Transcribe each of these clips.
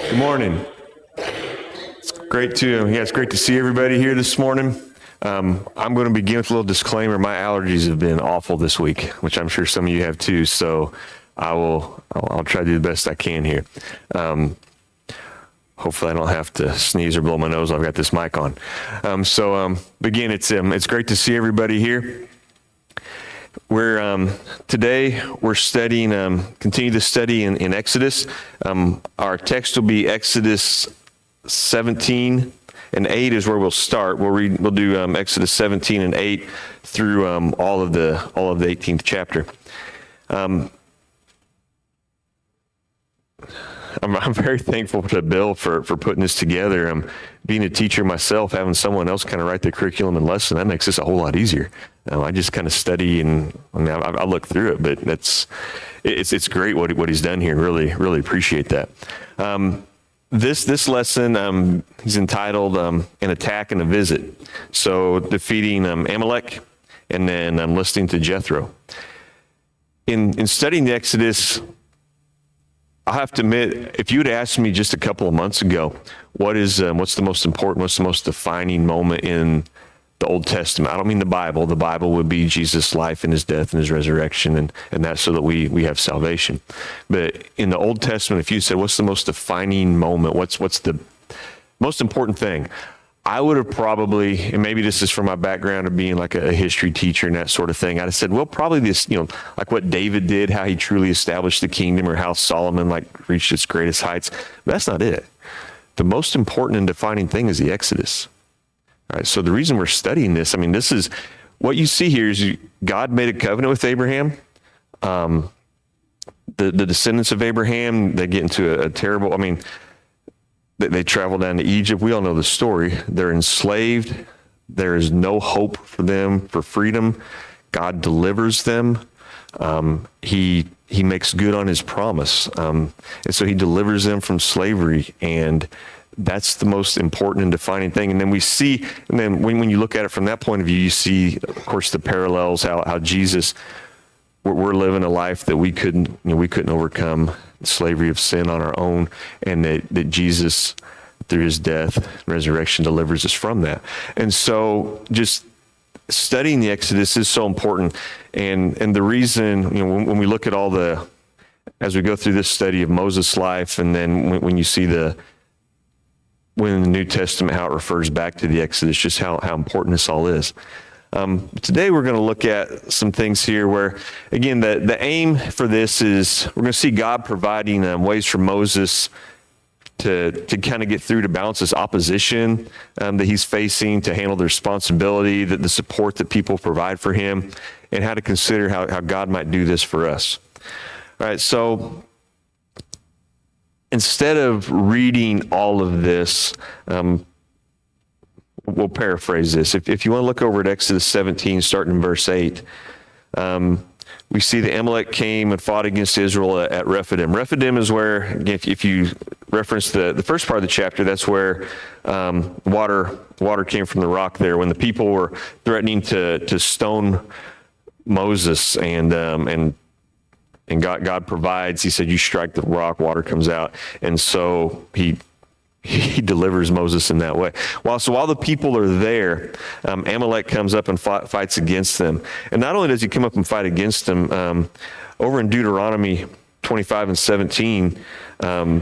Good morning. It's great to see everybody here this morning. I'm going to begin with a little disclaimer. My allergies have been awful this week, which I'm sure some of you have too. So I'll try to do the best I can here. Hopefully I don't have to sneeze or blow my nose. I've got this mic on. Again, it's great to see everybody here. Today we're studying, continue to study in Exodus. Our text will be Exodus 17 and 8 is where we'll start. We'll do Exodus 17 and 8 through all of the 18th chapter. I'm very thankful to Bill for putting this together. Being a teacher myself, having someone else kind of write the curriculum and lesson, that makes this a whole lot easier. I just kind of study and I look through it, but it's great what he's done here. Really appreciate that. This lesson he's entitled "An Attack and a Visit." So defeating Amalek, and then listening to Jethro. In studying the Exodus, I have to admit, if you had asked me just a couple of months ago, what's the most important, what's the most defining moment in the Old Testament? I don't mean the Bible. The Bible would be Jesus' life and his death and his resurrection, and that's so that we have salvation. But in the Old Testament, if you said, what's the most defining moment? What's the most important thing? I would have probably, and maybe this is from my background of being like a history teacher and that sort of thing, I'd have said, well, probably this, like what David did, how he truly established the kingdom, or how Solomon reached its greatest heights. But that's not it. The most important and defining thing is the Exodus. All right, so the reason we're studying this, this is, what you see here is God made a covenant with Abraham. The descendants of Abraham, they get into a terrible, they travel down to Egypt. We all know the story. They're enslaved. There is no hope for them for freedom. God delivers them. He makes good on his promise. And so he delivers them from slavery. And that's the most important and defining thing. And then when you look at it from that point of view, you see, of course, the parallels, how Jesus, we're living a life that we couldn't overcome slavery of sin on our own, and that Jesus, through his death and resurrection, delivers us from that. And so just studying the Exodus is so important. And the reason, when we look at as we go through this study of Moses' life, and then when you see when in the New Testament, how it refers back to the Exodus, just how important this all is. Today we're going to look at some things here where, again, the aim for this is we're going to see God providing ways for Moses to kind of get through, to balance this opposition that he's facing, to handle the responsibility, the support that people provide for him, and how to consider how God might do this for us. All right, so instead of reading all of this, we'll paraphrase this. If you want to look over at Exodus 17, starting in verse 8, we see that Amalek came and fought against Israel at Rephidim. Rephidim is where, again, if you reference the first part of the chapter, that's where water came from the rock there. When the people were threatening to stone Moses, and God provides, he said, you strike the rock, water comes out. And so he delivers Moses in that way. While the people are there, Amalek comes up and fights against them. And not only does he come up and fight against them, over in Deuteronomy 25 and 17, it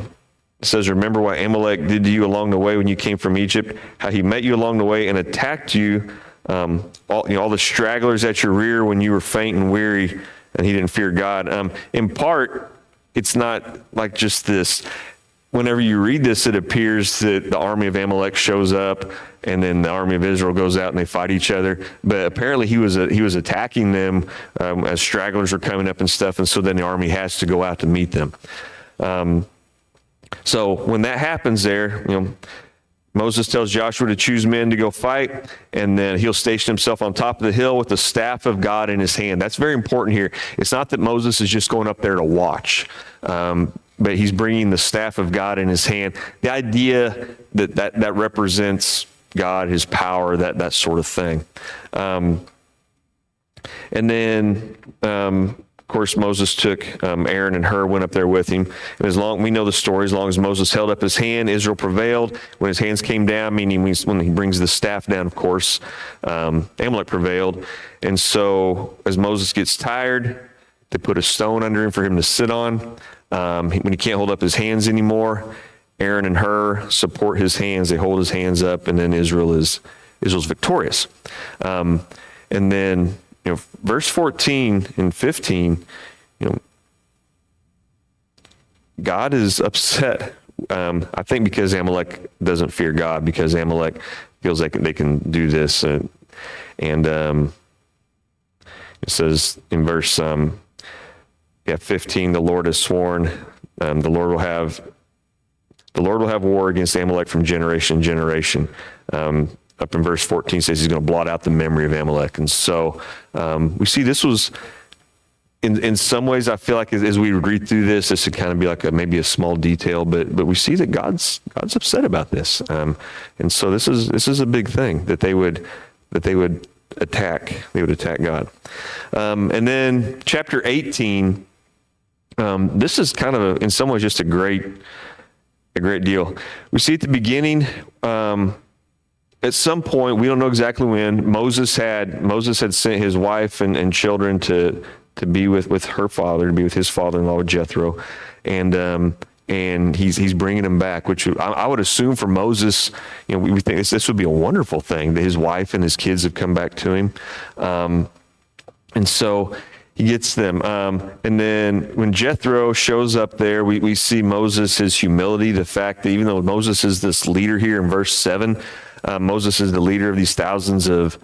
says, remember what Amalek did to you along the way when you came from Egypt, how he met you along the way and attacked you, all the stragglers at your rear when you were faint and weary. and he didn't fear God. In part, it's not like just this. Whenever you read this, it appears that the army of Amalek shows up, and then the army of Israel goes out and they fight each other. But apparently he was attacking them as stragglers were coming up and stuff, and so then the army has to go out to meet them. So when that happens there, Moses tells Joshua to choose men to go fight, and then he'll station himself on top of the hill with the staff of God in his hand. That's very important here. It's not that Moses is just going up there to watch, but he's bringing the staff of God in his hand. The idea that represents God, his power, that sort of thing. And then, of course, Moses took Aaron and Hur, went up there with him. And we know the story, as long as Moses held up his hand, Israel prevailed. When his hands came down, meaning when he brings the staff down, of course, Amalek prevailed. And so as Moses gets tired, they put a stone under him for him to sit on. When he can't hold up his hands anymore, Aaron and Hur support his hands. They hold his hands up, and then Israel's victorious. And then, verse 14 and 15, God is upset. I think because Amalek doesn't fear God, because Amalek feels like they can do this. And it says in verse 15, the Lord has sworn, the Lord will have war against Amalek from generation to generation. Up in verse 14 says he's going to blot out the memory of Amalek. And so we see this was, in some ways, I feel like as we read through this would kind of be like maybe a small detail, but we see that God's upset about this. And so this is a big thing that they would attack. They would attack God. And then chapter 18, this is kind of in some ways just a great deal. We see at the beginning, at some point, we don't know exactly when, Moses had sent his wife and children to be with her father, to be with his father-in-law, with Jethro, and he's bringing him back, which I would assume for Moses, we think this would be a wonderful thing that his wife and his kids have come back to him, and so he gets them. And then when Jethro shows up there, we see Moses, his humility, the fact that even though Moses is this leader here in verse 7, Moses is the leader of these thousands of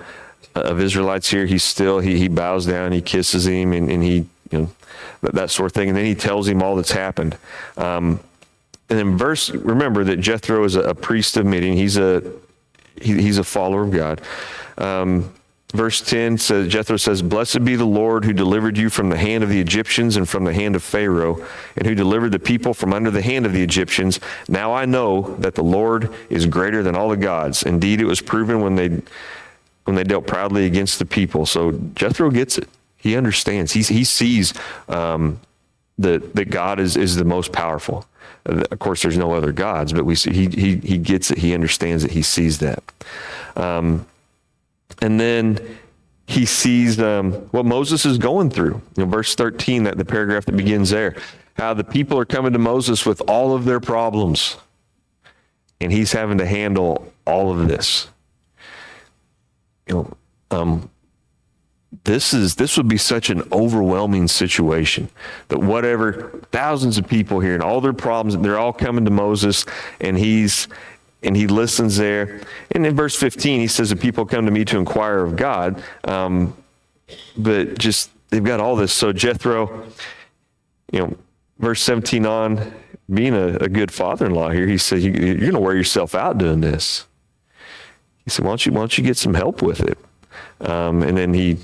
Israelites here. He bows down, he kisses him, and he, that sort of thing. And then he tells him all that's happened. And then remember that Jethro is a priest of Midian. He's a follower of God. Verse 10 says, Jethro says, "Blessed be the Lord who delivered you from the hand of the Egyptians and from the hand of Pharaoh, and who delivered the people from under the hand of the Egyptians. Now I know that the Lord is greater than all the gods. Indeed, it was proven when they dealt proudly against the people." So Jethro gets it. He understands. He sees that God is the most powerful. Of course, there's no other gods, but we see he gets it. He understands it. He sees that. And then he sees what Moses is going through. Verse 13, the paragraph that begins there, how the people are coming to Moses with all of their problems, and he's having to handle all of this. This would be such an overwhelming situation that whatever, thousands of people here and all their problems, they're all coming to Moses, and he listens there. And in verse 15, he says, "The people come to me to inquire of God." But just, they've got all this. So Jethro, verse 17 on, being a good father-in-law here, he said, "You're going to wear yourself out doing this." He said, why don't you get some help with it? And then he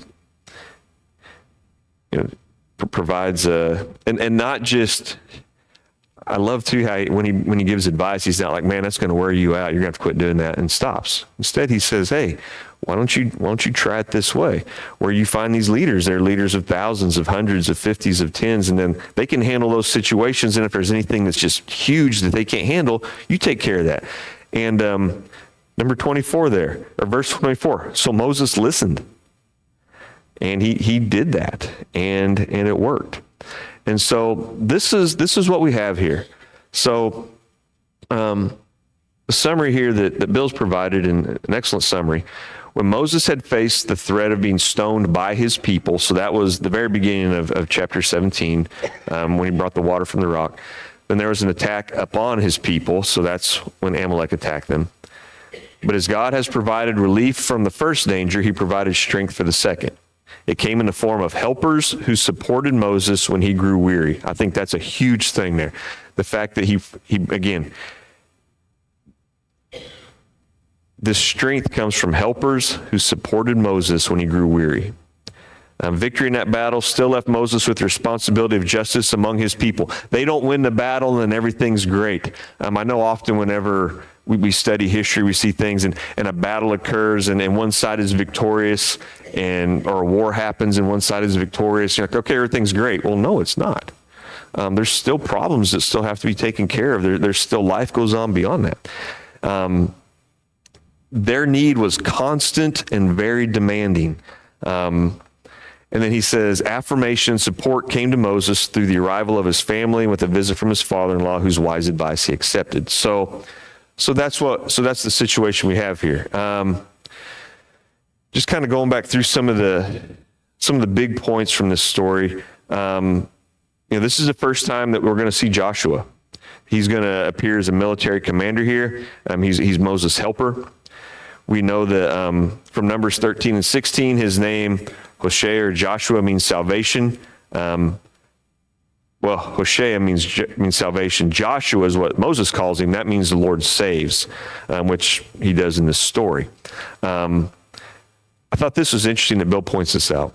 provides and not just, I love too how when he gives advice, he's not like, "Man, that's going to wear you out. You're going to have to quit doing that," and stops. Instead, he says, "Hey, why don't you try it this way? Where you find these leaders, they're leaders of thousands, of hundreds, of fifties, of tens, and then they can handle those situations. And if there's anything that's just huge that they can't handle, you take care of that." And number 24 there, or verse 24. So Moses listened, and he did that, and it worked. And so this is what we have here. So the summary here that Bill's provided, and an excellent summary, When Moses had faced the threat of being stoned by his people, so that was the very beginning of chapter 17, when he brought the water from the rock, then there was an attack upon his people, so that's when Amalek attacked them. But as God has provided relief from the first danger, he provided strength for the second. It came in the form of helpers who supported Moses when he grew weary. I think that's a huge thing there. The fact that he again, this strength comes from helpers who supported Moses when he grew weary. Victory in that battle still left Moses with the responsibility of justice among his people. They don't win the battle and everything's great. I know often whenever we study history, we see things and a battle occurs and one side is victorious or a war happens and one side is victorious. You're like, okay, everything's great. Well, no, it's not. There's still problems that still have to be taken care of. There's still life goes on beyond that. Their need was constant and very demanding. And then he says, affirmation and support came to Moses through the arrival of his family and with a visit from his father-in-law, whose wise advice he accepted. So that's the situation we have here. Just kind of going back through some of the big points from this story. This is the first time that we're going to see Joshua. He's going to appear as a military commander here. He's Moses' helper. We know that from Numbers 13 and 16, his name, Hoshea or Joshua, means salvation. Hoshea means salvation. Joshua is what Moses calls him. That means the Lord saves, which he does in this story. I thought this was interesting that Bill points this out.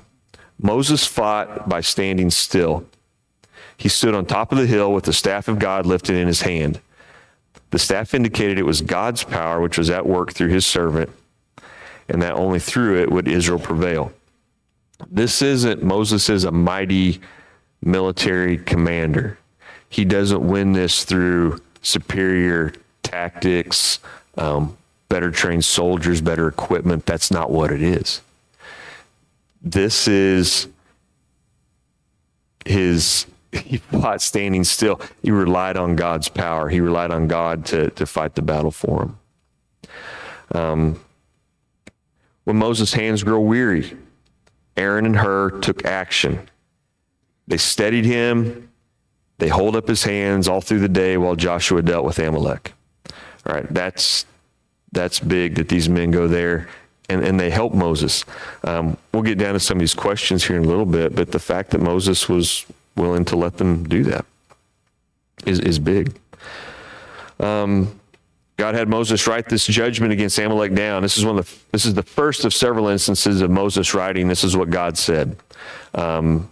Moses fought by standing still. He stood on top of the hill with the staff of God lifted in his hand. The staff indicated it was God's power which was at work through his servant, and that only through it would Israel prevail. Moses is a mighty military commander. He doesn't win this through superior tactics, better trained soldiers, better equipment. That's not what it is. This is he fought standing still. He relied on God's power. He relied on God to fight the battle for him. When Moses' hands grow weary, Aaron and Hur took action. They steadied him. They hold up his hands all through the day while Joshua dealt with Amalek. All right, that's big that these men go there and they help Moses. We'll get down to some of these questions here in a little bit, but the fact that Moses was willing to let them do that is big. God had Moses write this judgment against Amalek down. This is the first of several instances of Moses writing. This is what God said. When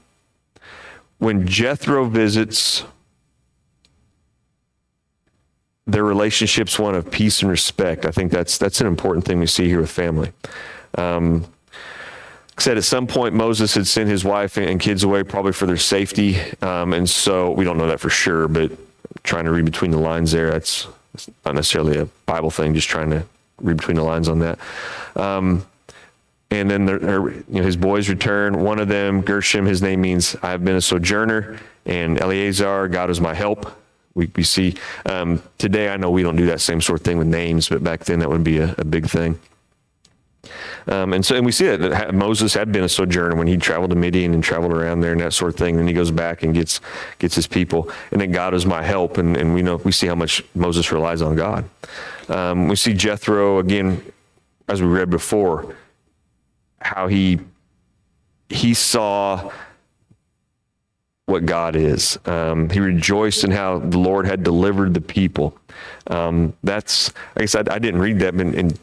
Jethro visits, their relationship's one of peace and respect. I think that's an important thing we see here with family. Said at some point Moses had sent his wife and kids away probably for their safety, and so we don't know that for sure, but trying to read between the lines there, that's not necessarily a Bible thing, just trying to read between the lines on that. And then his boys return. One of them, Gershom, his name means I have been a sojourner, and Eleazar, God is my help. We see today, I know we don't do that same sort of thing with names, but back then that would be a big thing. And we see that Moses had been a sojourner when he traveled to Midian and traveled around there and that sort of thing. Then he goes back and gets his people. And then God is my help. And we see how much Moses relies on God. We see Jethro, again, as we read before, how he saw what God is. He rejoiced in how the Lord had delivered the people. That's, I guess I didn't read that, but in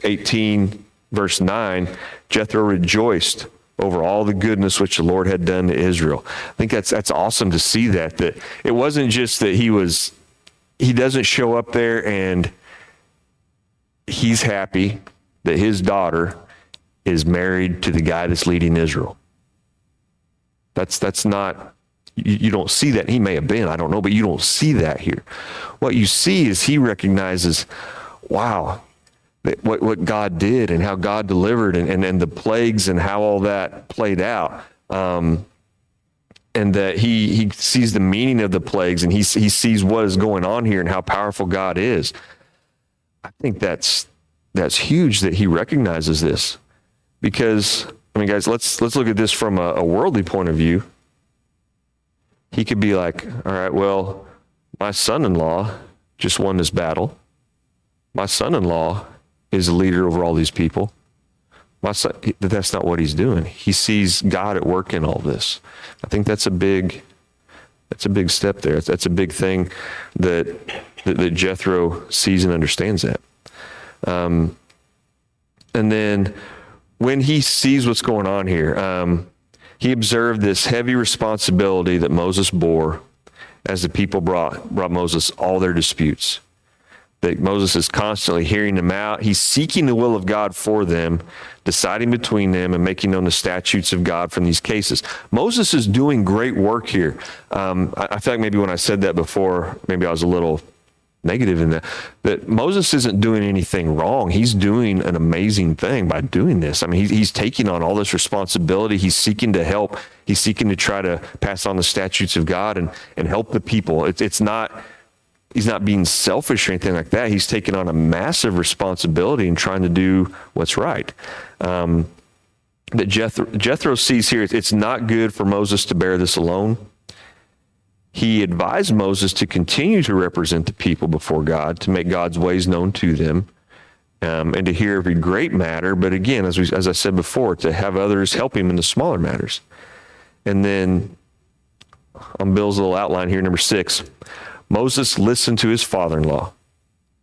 18, verse 9, Jethro rejoiced over all the goodness which the Lord had done to Israel. I think that's awesome to see that it wasn't just that he doesn't show up there and he's happy that his daughter is married to the guy that's leading Israel. That's not, you don't see that. He may have been, I don't know, but you don't see that here. What you see is he recognizes, wow, what God did and how God delivered and the plagues and how all that played out. And that he sees the meaning of the plagues and he sees what is going on here and how powerful God is. I think that's that's huge that he recognizes this. Because, I mean, guys, let's look at this from a worldly point of view. He could be like, all right, well, my son-in-law just won this battle. My son-in-law is a leader over all these people. That's not what he's doing. He sees God at work in all this. I think that's a big step there. That's a big thing that Jethro sees and understands that. And then when he sees what's going on here, he observed this heavy responsibility that Moses bore as the people brought Moses all their disputes. That Moses is constantly hearing them out. He's seeking the will of God for them, deciding between them, and making known the statutes of God from these cases. Moses is doing great work here. I feel like maybe when I said that before, maybe I was a little negative in that Moses isn't doing anything wrong. He's doing an amazing thing by doing this. I mean, he's taking on all this responsibility. He's seeking to help. He's seeking to try to pass on the statutes of God and help the people. He's not being selfish or anything like that. He's taking on a massive responsibility and trying to do what's right. That Jethro sees here, it's not good for Moses to bear this alone. He advised Moses to continue to represent the people before God, to make God's ways known to them, and to hear every great matter. But again, as I said before, to have others help him in the smaller matters. And then on Bill's little outline here, number 6, Moses listened to his father-in-law,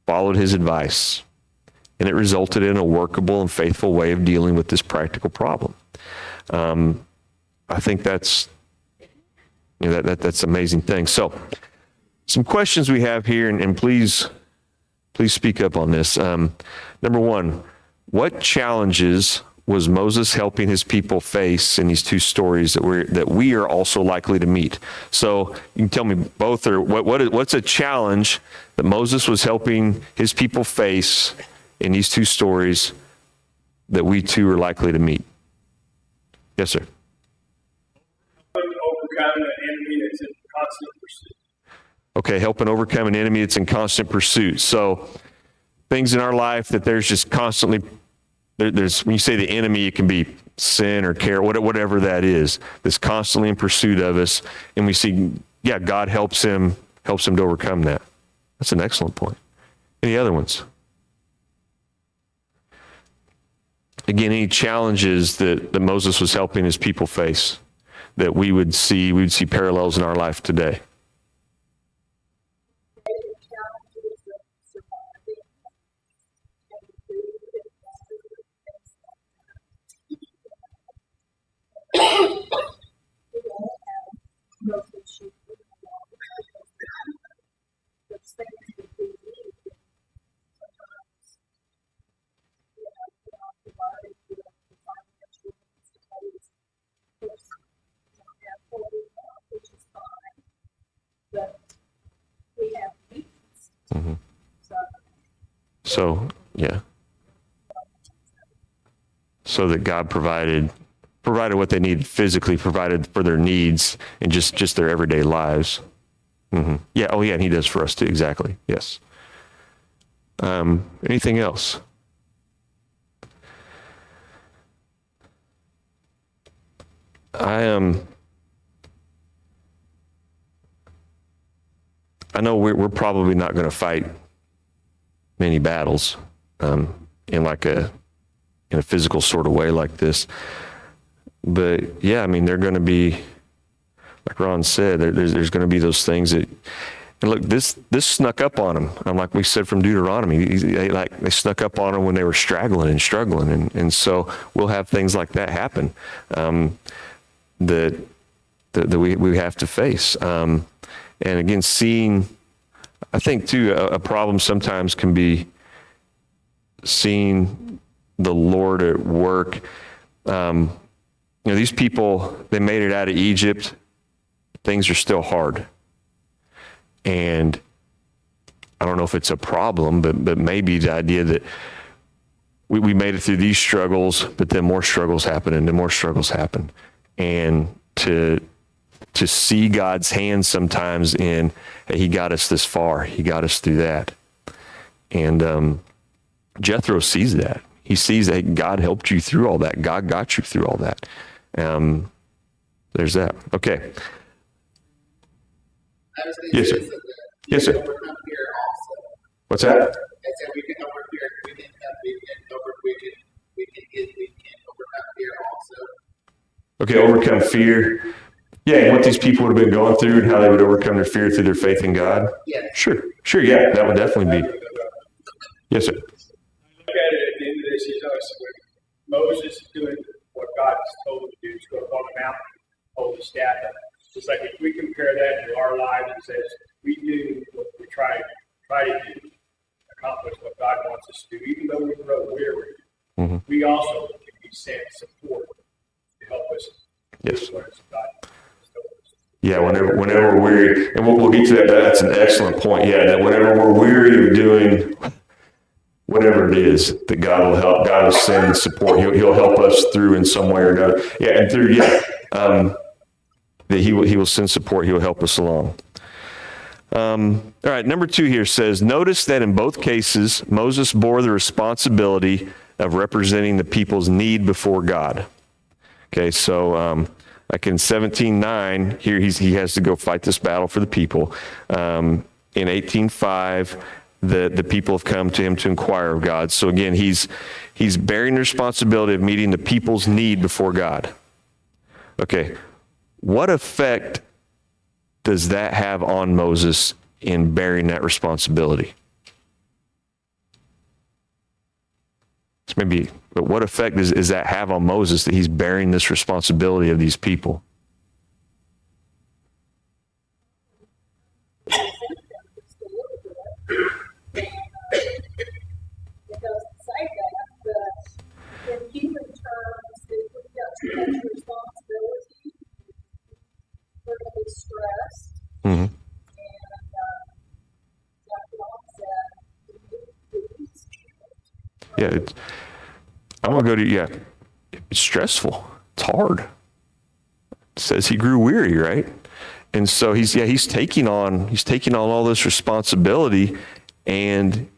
followed his advice, and it resulted in a workable and faithful way of dealing with this practical problem. I think that's that's an amazing thing. So, some questions we have here, and please speak up on this. Number 1, what challenges was Moses helping his people face in these 2 stories that we are also likely to meet? So you can tell me both, or what's a challenge that Moses was helping his people face in these 2 stories that we too are likely to meet? Yes, sir. Overcome an enemy that's in constant pursuit. Okay, helping overcome an enemy that's in constant pursuit. So things in our life that there's just constantly. There's, when you say the enemy, it can be sin or care, whatever that is, that's constantly in pursuit of us. And we see, God helps him to overcome that. That's an excellent point. Any other ones? Again, any challenges that Moses was helping his people face that we would see parallels in our life today? Mm-hmm. So, yeah. So that God provided what they needed physically, provided for their needs and just their everyday lives. Mm-hmm. Yeah. Oh, yeah. And he does for us too. Exactly. Yes. Anything else? I know we're probably not going to fight many battles in a physical sort of way like this. But yeah, I mean, they're going to be, like Ron said, there's going to be those things that, and look, this snuck up on them. Like we said from Deuteronomy, they snuck up on them when they were struggling, and so we'll have things like that happen that we have to face. And again, I think too, a problem sometimes can be seeing the Lord at work. These people, they made it out of Egypt. Things are still hard. And I don't know if it's a problem, but maybe the idea that we made it through these struggles, but then more struggles happen and then more struggles happen. And to see God's hand sometimes in, hey, he got us this far. He got us through that. And Jethro sees that. He sees that God helped you through all that. God got you through all that. There's that. Okay. I was Yes, sir. say that Yes, sir. overcome fear also. What's that? I said we can overcome fear also. Okay, overcome fear. Yeah, and what these people would have been going through and how they would overcome their fear through their faith in God. Yes. Sure, yeah, that would definitely be. Yes, sir. Look at it at the end of this, he's us when Moses is doing what God has told him to do, to go up on the mountain, hold the staff up. It's like if we compare that to our lives, it says we do what we try to do, accomplish what God wants us to do, even though we grow weary. We also can be sent support to help us. Yes. Do what God has told us. Yeah, whenever we're weary, and we'll get to that. That's an excellent point. Yeah, that whenever we're weary of doing whatever it is, that God will help. God will send support. He'll help us through in some way or another. Yeah, and through that He will send support. He will help us along. All right, number 2 here says, notice that in both cases, Moses bore the responsibility of representing the people's need before God. Okay, so like in 17:9, here he has to go fight this battle for the people. In 18:5, the people have come to him to inquire of God. So again, he's bearing the responsibility of meeting the people's need before God. Okay, what effect does that have on Moses in bearing that responsibility? So maybe, but what effect does that have on Moses that he's bearing this responsibility of these people? In human terms, if we've got too much responsibility, we're going to be stressed. Mm-hmm. And like Ron said, we need to Yeah, I'm going to go to, yeah, it's stressful. It's hard. It says he grew weary, right? And so he's taking on all this responsibility, and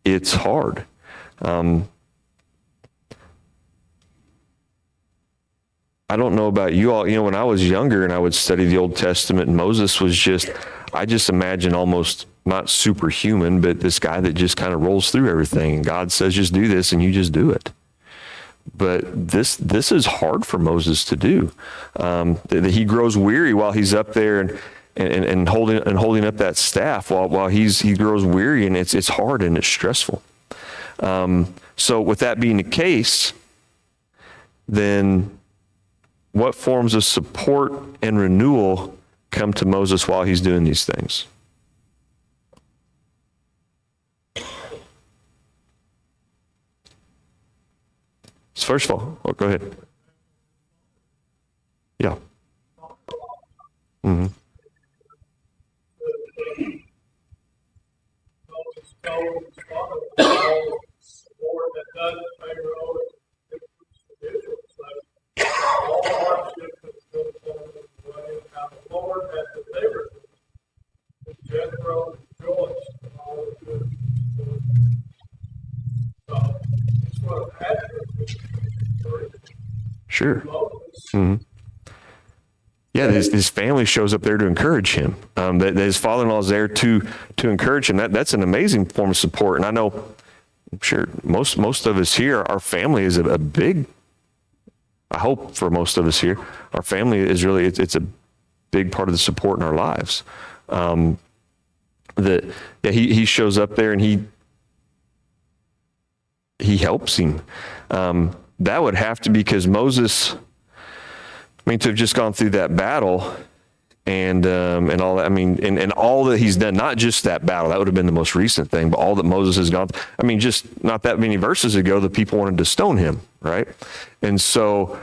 it's hard. I don't know about you all. When I was younger and I would study the Old Testament, Moses was I just imagine almost not superhuman, but this guy that just kind of rolls through everything. And God says, just do this, and you just do it. But this is hard for Moses to do. That he grows weary while he's up there and holding up that staff while he grows weary, and it's hard and it's stressful. So with that being the case, then what forms of support and renewal come to Moses while he's doing these things? So first of all, go ahead. Yeah. Mm-hmm. Lord has delivered us. Jethro rejoiced in all the good. So it's what happened. Sure. Mm-hmm. Yeah, his family shows up there to encourage him. That his father-in-law is there to encourage him. That's an amazing form of support. And I know, I'm sure most of us here, our family is a big. I hope for most of us here, our family is really it's a big part of the support in our lives. He shows up there and he helps him. That would have to be because Moses, to have just gone through that battle and all that, and all that he's done, not just that battle, that would have been the most recent thing, but all that Moses has gone through. Just not that many verses ago, the people wanted to stone him, right? And so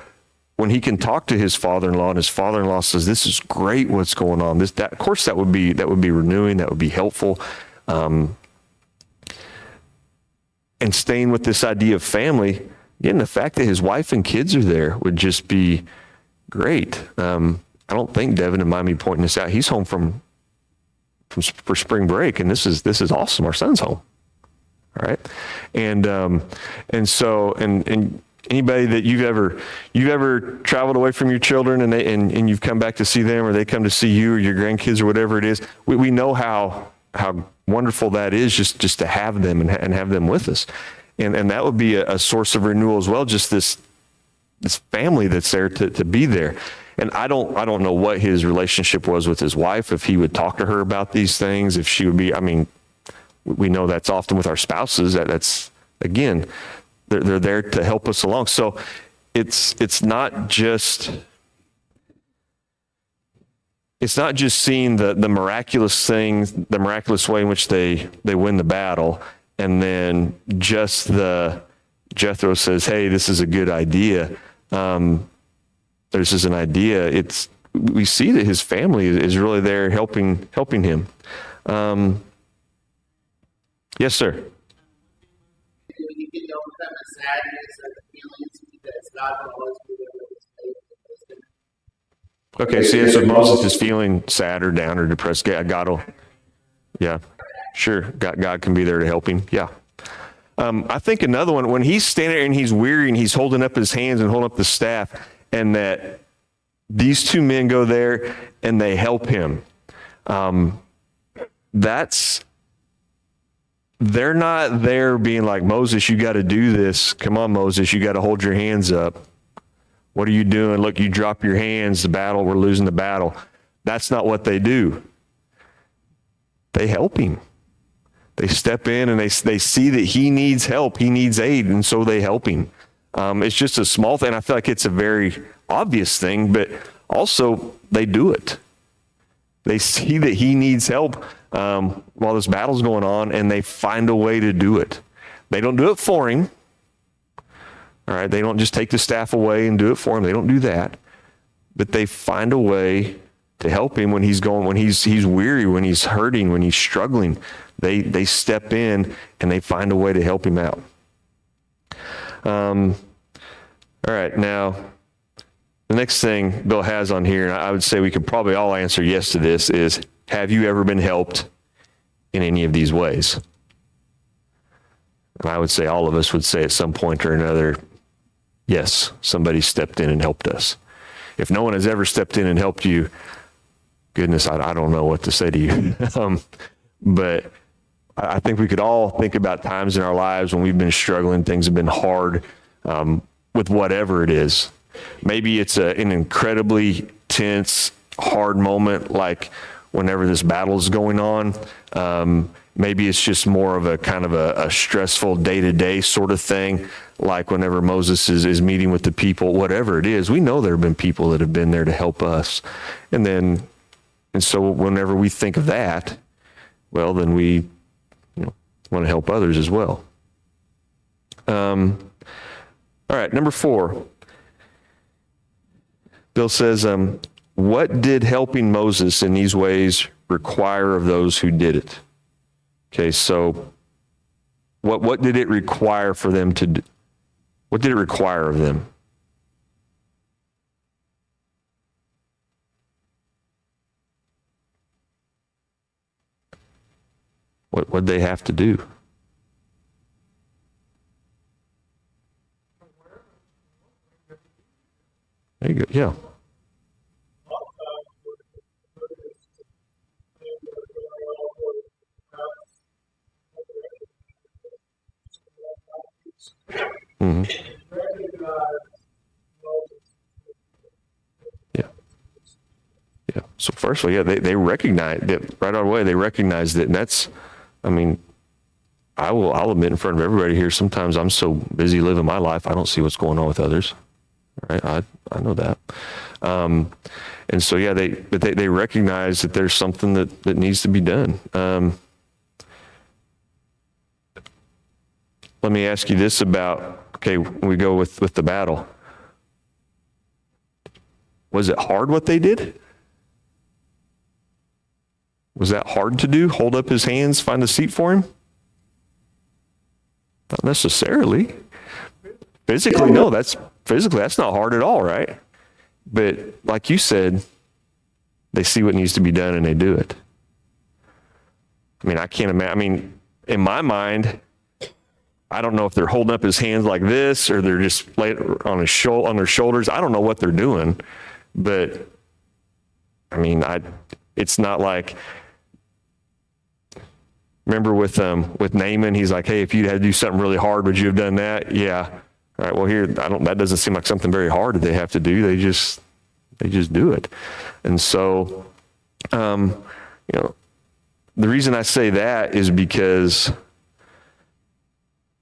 when he can talk to his father-in-law and his father-in-law says, this is great what's going on, of course that would be renewing, that would be helpful. And staying with this idea of family, again, the fact that his wife and kids are there would just be great. I don't think Devin and mind me pointing this out. He's home for spring break, and this is awesome. Our son's home, All right. And so anybody that you've ever traveled away from your children and you've come back to see them, or they come to see you or your grandkids or whatever it is, we know how wonderful that is just to have them and have them with us. And that would be a source of renewal as well, just this family that's there to be there. And I don't know what his relationship was with his wife, if he would talk to her about these things, if she would be, we know that's often with our spouses, that's, again, they're there to help us along. So it's not just seeing the miraculous things, the miraculous way in which they win the battle, and then just Jethro says, hey, this is a good idea. This is an idea. We see that his family is really there helping him. Yes, sir. You can overcome the sadness or the feelings because God will always be there with his faith. Okay, so yes, if Moses is feeling sad or down or depressed, God will, yeah, sure, God can be there to help him. Yeah. I think another one, when he's standing there and he's weary and he's holding up his hands and holding up the staff, and that these two men go there and they help him. They're not there being like, Moses, you got to do this. Come on, Moses, you got to hold your hands up. What are you doing? Look, you drop your hands, we're losing the battle. That's not what they do. They help him. They step in and they see that he needs help, he needs aid, and so they help him. It's just a small thing. I feel like it's a very obvious thing, but also they do it. They see that he needs help while this battle's going on, and they find a way to do it. They don't do it for him. All right, they don't just take the staff away and do it for him. They don't do that. But they find a way to help him when he's weary, when he's hurting, when he's struggling. They step in and they find a way to help him out. All right, now, the next thing Bill has on here, and I would say we could probably all answer yes to this, is, have you ever been helped in any of these ways? And I would say all of us would say at some point or another, yes, somebody stepped in and helped us. If no one has ever stepped in and helped you, goodness, I don't know what to say to you. But I think we could all think about times in our lives when we've been struggling, things have been hard, with whatever it is. Maybe it's an incredibly tense, hard moment, like whenever this battle is going on. Maybe it's just more of a kind of a stressful day-to-day sort of thing, like whenever Moses is meeting with the people, whatever it is. We know there have been people that have been there to help us. And so whenever we think of that, well, then we want to help others as well. All right, number 4. Bill says, what did helping Moses in these ways require of those who did it? Okay, so what did it require for them to do? What did it require of them? What did they have to do? There you go. Yeah. Mm-hmm. Yeah. Yeah. So first of all, they recognize that right away. They recognize that, and that's, I'll admit in front of everybody here, sometimes I'm so busy living my life, I don't see what's going on with others. Right? I know that. And so, yeah, they recognize that there's something that needs to be done. Let me ask you this about, okay, when we go with the battle. Was it hard what they did? Was that hard to do? Hold up his hands, find a seat for him? Not necessarily. Physically, no, that's not hard at all, right? But like you said, they see what needs to be done and they do it. I can't imagine. In my mind, I don't know if they're holding up his hands like this or they're just laying on on their shoulders. I don't know what they're doing, but I mean, it's not like, remember with Naaman, he's like, hey, if you had to do something really hard, would you have done that? Yeah. All right. Well, here, that doesn't seem like something very hard that they have to do. They just do it. And so, the reason I say that is because,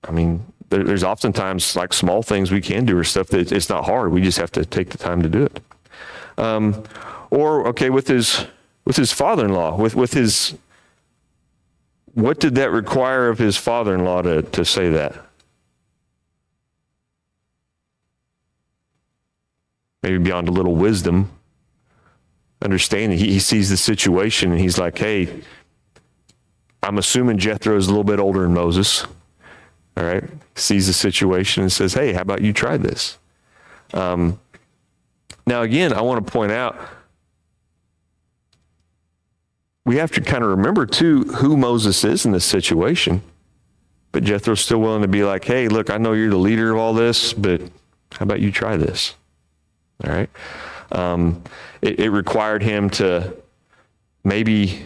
I mean, there's oftentimes like small things we can do or stuff that it's not hard. We just have to take the time to do it. Or, okay, with his father-in-law, with his, what did that require of his father-in-law to say that? Maybe beyond a little wisdom, understanding. He sees the situation and he's like, hey, I'm assuming Jethro is a little bit older than Moses. All right. Sees the situation and says, hey, how about you try this? Now, again, I want to point out, we have to kind of remember, too, who Moses is in this situation. But Jethro's still willing to be like, hey, look, I know you're the leader of all this, but how about you try this? All right. It required him to maybe,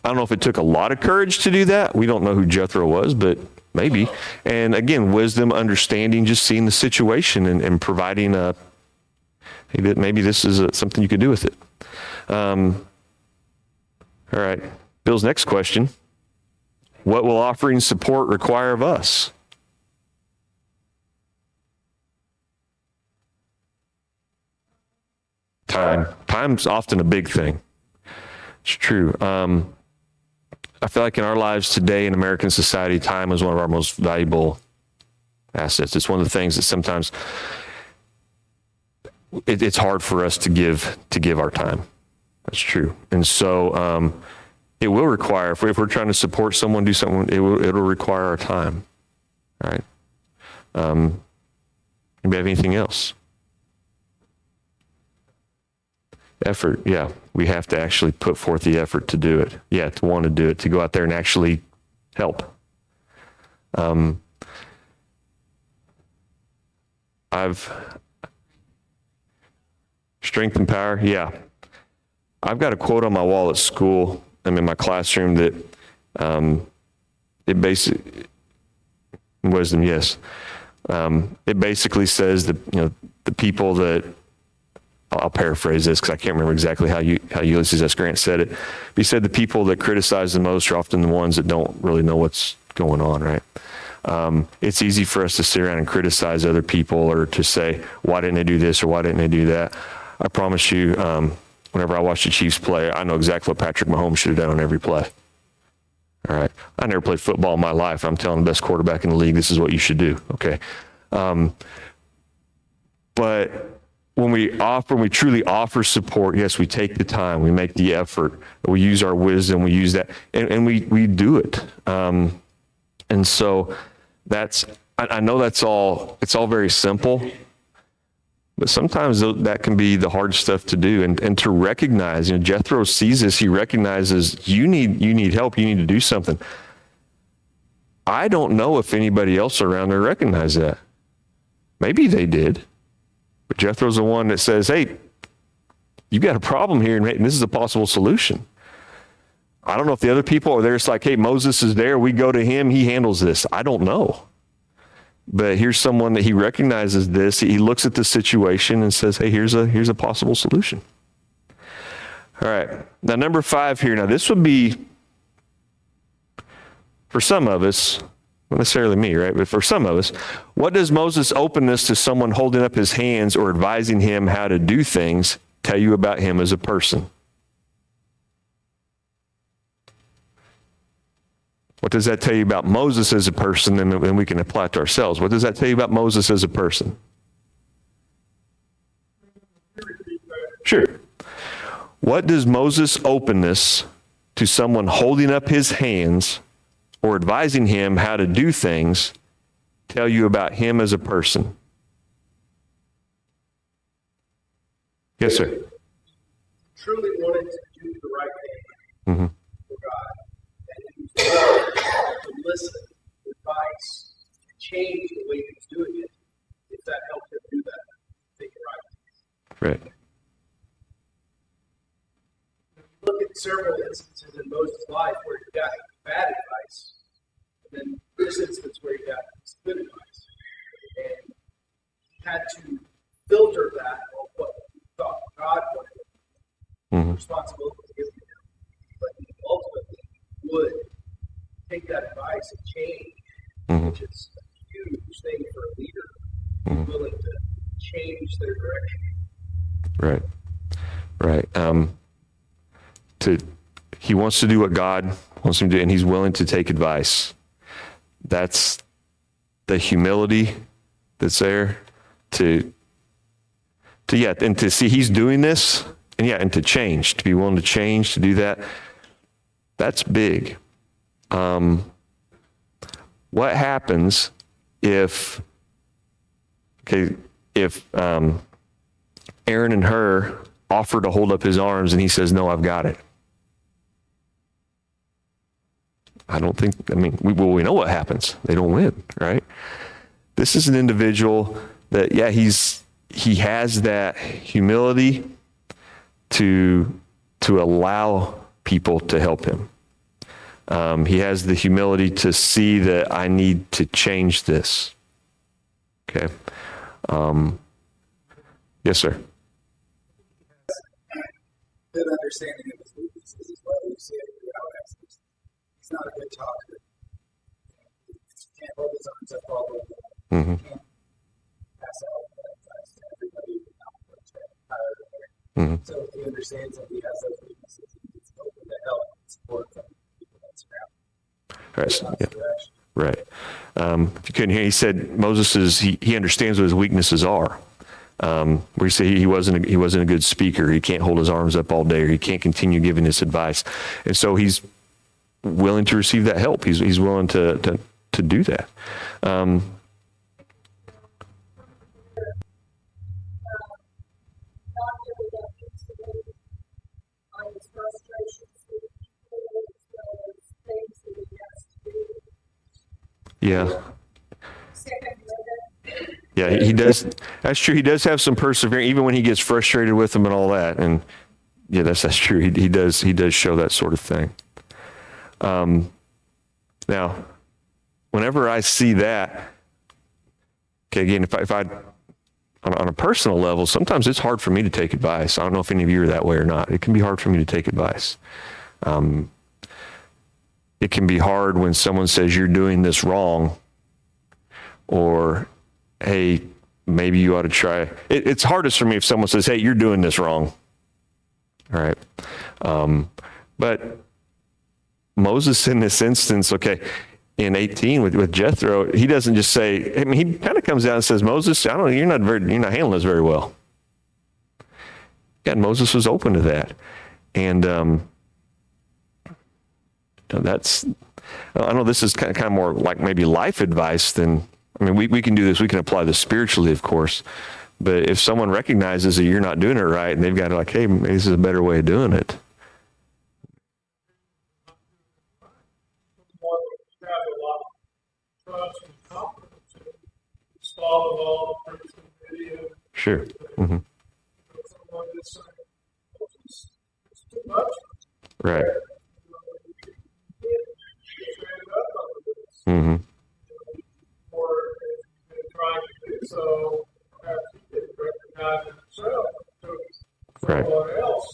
I don't know if it took a lot of courage to do that. We don't know who Jethro was, but maybe. And again, wisdom, understanding, just seeing the situation and providing hey, maybe this is something you could do with it. All right. Bill's next question. What will offering support require of us? Time. Time's often a big thing. It's true. I feel like in our lives today in American society, time is one of our most valuable assets. It's one of the things that sometimes it's hard for us to give our time. That's true. And so it will require, if we're trying to support someone, do something, it'll require our time. All right. Anybody have anything else? Effort. Yeah. We have to actually put forth the effort to do it. Yeah. To want to do it, to go out there and actually help. Strength and power. Yeah. I've got a quote on my wall at school. I'm in my classroom that it basically, wisdom, yes. It basically says that, the people that, I'll paraphrase this because I can't remember exactly how Ulysses S. Grant said it. But he said the people that criticize the most are often the ones that don't really know what's going on, right? It's easy for us to sit around and criticize other people or to say, why didn't they do this or why didn't they do that? I promise you, whenever I watch the Chiefs play, I know exactly what Patrick Mahomes should have done on every play. All right. I never played football in my life. I'm telling the best quarterback in the league, this is what you should do. Okay. But when we truly offer support, yes, we take the time, we make the effort, we use our wisdom, we use that, and we do it. And so I know it's all very simple, but sometimes that can be the hard stuff to do and to recognize, Jethro sees this, he recognizes you need help, you need to do something. I don't know if anybody else around there recognized that. Maybe they did, but Jethro's the one that says, hey, you got a problem here and this is a possible solution. I don't know if the other people are there. It's like, hey, Moses is there. We go to him. He handles this. I don't know. But here's someone that he recognizes this. He looks at the situation and says, hey, here's a possible solution. All right. Now, number 5 here. Now, this would be, for some of us, not necessarily me, right? But for some of us, what does Moses' openness to someone holding up his hands or advising him how to do things tell you about him as a person? What does that tell you about Moses as a person? And then we can apply it to ourselves. What does that tell you about Moses as a person? Sure. What does Moses' openness to someone holding up his hands or advising him how to do things tell you about him as a person? Yes, sir. Truly wanted to do the right thing Mm-hmm. for God. And he was willing to listen to advice change the way he's doing it, if that helped him do that, take it right. Right. Look at several instances in Moses' life where he got bad advice, and then this instance where he got good advice. And he had to filter that on what he thought God wanted, responsibility to give him. But he ultimately would take that advice and change, which is a huge thing for a leader, willing to change their direction. Right. He wants to do what God wants him to do, and he's willing to take advice. That's the humility that's there and to see he's doing this, and to change, to be willing to change, to do that. That's big. What happens if Aaron and Hur offer to hold up his arms and he says, no, I've got it? We know what happens. They don't win, right? This is an individual that, he has that humility to allow people to help him. He has the humility to see that I need to change this. Okay. Yes, sir. Good understanding of his weaknesses as well. You see it throughout Exodus. He's not a good talker. He can't hold his arms up all the way. He can't pass out advice to everybody without tired. So he understands that he has those weaknesses. He's open to help and support from people that surround him. Right. If you couldn't hear, he said he understands what his weaknesses are. Where you say he wasn't a good speaker. He can't hold his arms up all day, or he can't continue giving this advice, and so he's willing to receive that help. He's willing to do that. Yeah. Yeah, he does. That's true. He does have some perseverance, even when he gets frustrated with them and all that. And yeah, that's true. He does show that sort of thing. Now, whenever I see that, okay, again, if I on a personal level, sometimes it's hard for me to take advice. I don't know if any of you are that way or not. It can be hard for me to take advice. It can be hard when someone says you're doing this wrong, or hey, maybe you ought to try. It's hardest for me if someone says, hey, you're doing this wrong. All right. But Moses in this instance, in 18 with Jethro, he doesn't just say, he kind of comes out and says, Moses, you're not handling this very well. Yeah, and Moses was open to that. And I know this is kind of more like maybe life advice than, we can do this. We can apply this spiritually, of course. But if someone recognizes that you're not doing it right, and they've got to hey, maybe this is a better way of doing it. Have a lot of trust and confidence in follow all the preaching video. Sure. Someone that's saying, it's too much. Right. Or if you've been trying to do so, perhaps you didn't recognize it yourself. So someone else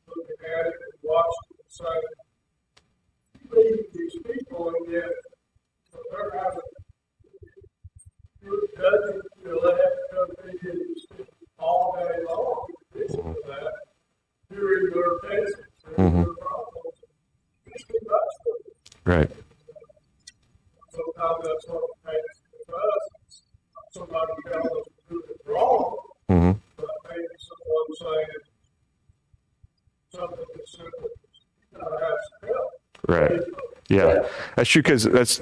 looking at it and watching it and saying, you lead these people, and yet they're having good judging, they have to come to you all day long. In addition to that, hearing their cases and their problems, it's too much for them. Right. Sometimes that's what it takes with us. Somebody tells us to do it wrong, but maybe someone saying something that's simple. You gotta have some help. Right. Yeah, that's true, because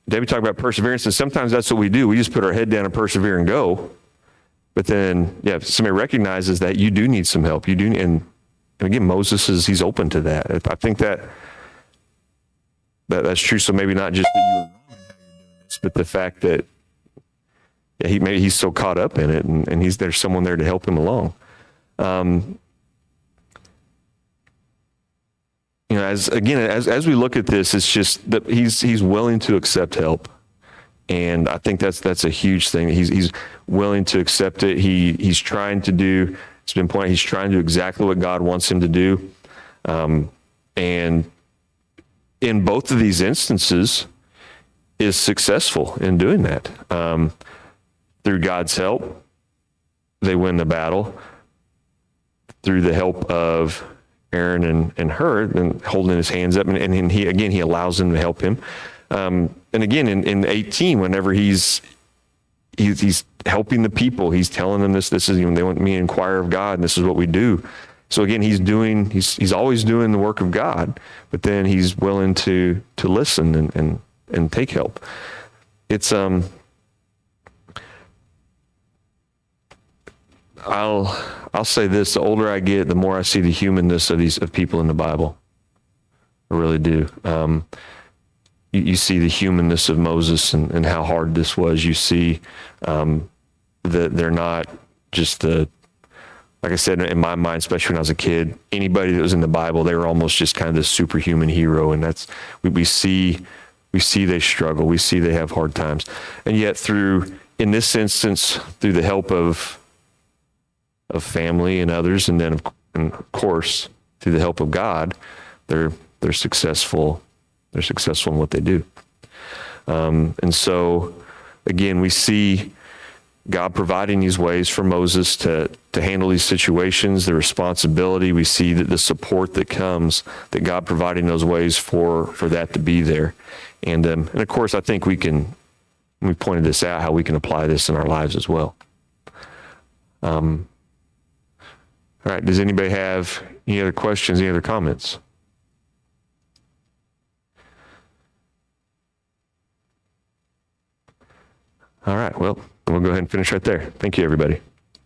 David talked about perseverance, and sometimes that's what we do. We just put our head down and persevere and go. But then, if somebody recognizes that you do need some help, and again, Moses he's open to that. I think that's true. So maybe not just that you were wrong in how you're doing this, but the fact that maybe he's so caught up in it, and there's someone there to help him along. As we look at this, it's just that he's willing to accept help, and I think that's a huge thing. He's willing to accept it. He's trying to do. It's been pointed. He's trying to do exactly what God wants him to do, and in both of these instances, is successful in doing that. Through God's help, they win the battle. Through the help of Aaron and Hur, and holding his hands up, and he allows them to help him. And again, in 18, whenever he's helping the people, he's telling them this is, they want me to inquire of God, and this is what we do. So again, he's always doing the work of God, but then he's willing to listen and take help. It's I'll say this: the older I get, the more I see the humanness of people in the Bible. I really do. You see the humanness of Moses and how hard this was. You see that they're not just like I said, in my mind, especially when I was a kid, anybody that was in the Bible, they were almost just kind of this superhuman hero. And that's, we see they struggle. We see they have hard times. And yet in this instance, through the help of family and others, and then of course, through the help of God, they're successful. They're successful in what they do. And so, again, we see God providing these ways for Moses to handle these situations, the responsibility. We see that the support that comes, that God providing those ways for that to be there. And of course, I think we pointed this out, how we can apply this in our lives as well. All right, does anybody have any other questions, any other comments? All right, well, we'll go ahead and finish right there. Thank you, everybody.